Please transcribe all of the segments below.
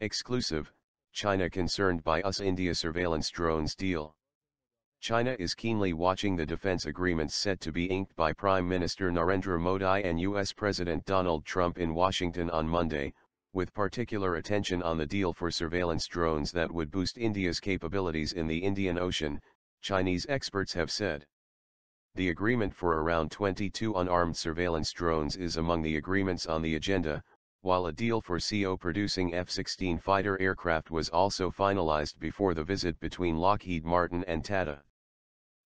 Exclusive, China concerned by US-India surveillance drones deal. China is keenly watching the defense agreements set to be inked by Prime Minister Narendra Modi and US President Donald Trump in Washington on Monday, with particular attention on the deal for surveillance drones that would boost India's capabilities in the Indian Ocean, Chinese experts have said. The agreement for around 22 unarmed surveillance drones is among the agreements on the agenda, while a deal for producing F-16 fighter aircraft was also finalized before the visit between Lockheed Martin and Tata.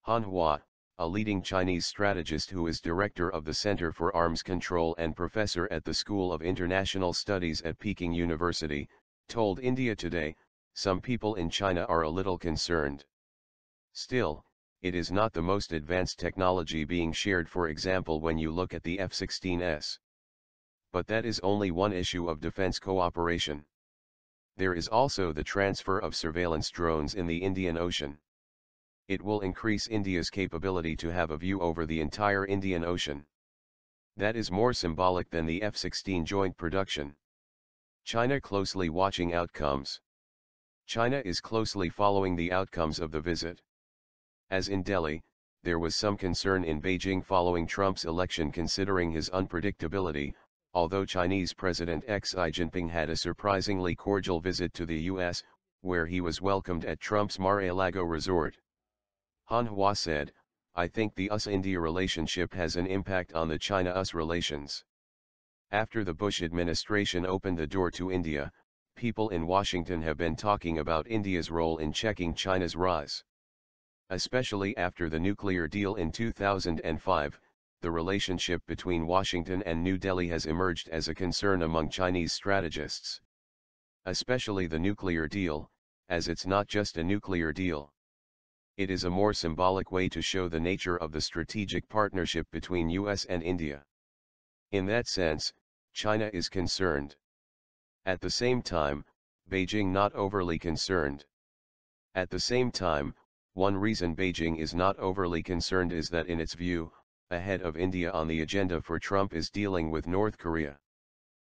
Han Hua, a leading Chinese strategist who is director of the Center for Arms Control and professor at the School of International Studies at Peking University, told India Today, "Some people in China are a little concerned. Still, it is not the most advanced technology being shared, for example when you look at the F-16s. But that is only one issue of defense cooperation. There is also the transfer of surveillance drones in the Indian Ocean. It will increase India's capability to have a view over the entire Indian Ocean. That is more symbolic than the F-16 joint production. China closely watching outcomes. China is closely following the outcomes of the visit. As in Delhi, there was some concern in Beijing following Trump's election considering his unpredictability, although Chinese President Xi Jinping had a surprisingly cordial visit to the US, where he was welcomed at Trump's Mar-a-Lago resort. Han Hua said, "I think the US-India relationship has an impact on the China-US relations. After the Bush administration opened the door to India, people in Washington have been talking about India's role in checking China's rise. Especially after the nuclear deal in 2005, the relationship between Washington and New Delhi has emerged as a concern among Chinese strategists. Especially the nuclear deal, as it's not just a nuclear deal. It is a more symbolic way to show the nature of the strategic partnership between US and India. In that sense, China is concerned. At the same time, Beijing not overly concerned. At the same time, one reason Beijing is not overly concerned is that in its view, ahead of India on the agenda for Trump is dealing with North Korea.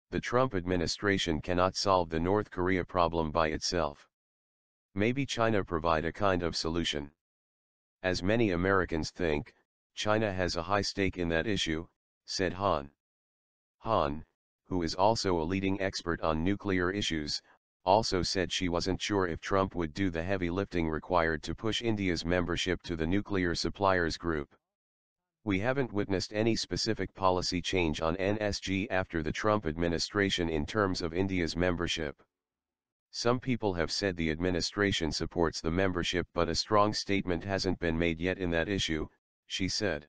The Trump administration cannot solve the North Korea problem by itself. Maybe China provide a kind of solution. As many Americans think, China has a high stake in that issue," said Han. Han, who is also a leading expert on nuclear issues, also said she wasn't sure if Trump would do the heavy lifting required to push India's membership to the nuclear suppliers group. "We haven't witnessed any specific policy change on NSG after the Trump administration in terms of India's membership. Some people have said the administration supports the membership, but a strong statement hasn't been made yet in that issue," she said.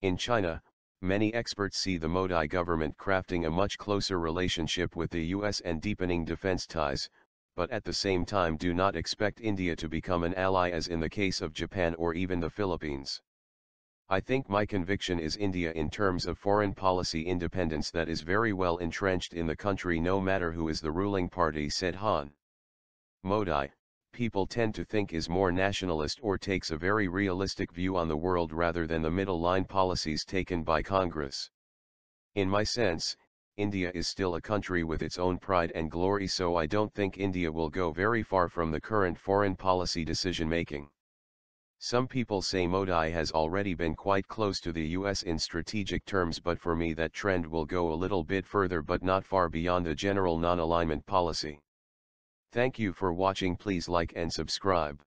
In China, many experts see the Modi government crafting a much closer relationship with the US and deepening defense ties, but at the same time do not expect India to become an ally as in the case of Japan or even the Philippines. "I think my conviction is India in terms of foreign policy independence that is very well entrenched in the country no matter who is the ruling party," said Han. Modi, people tend to think is more nationalist or takes a very realistic view on the world rather than the middle-line policies taken by Congress. "In my sense, India is still a country with its own pride and glory, so I don't think India will go very far from the current foreign policy decision-making. Some people say Modi has already been quite close to the US in strategic terms, but for me that trend will go a little bit further but not far beyond a general non-alignment policy." Thank you for watching. Please like and subscribe.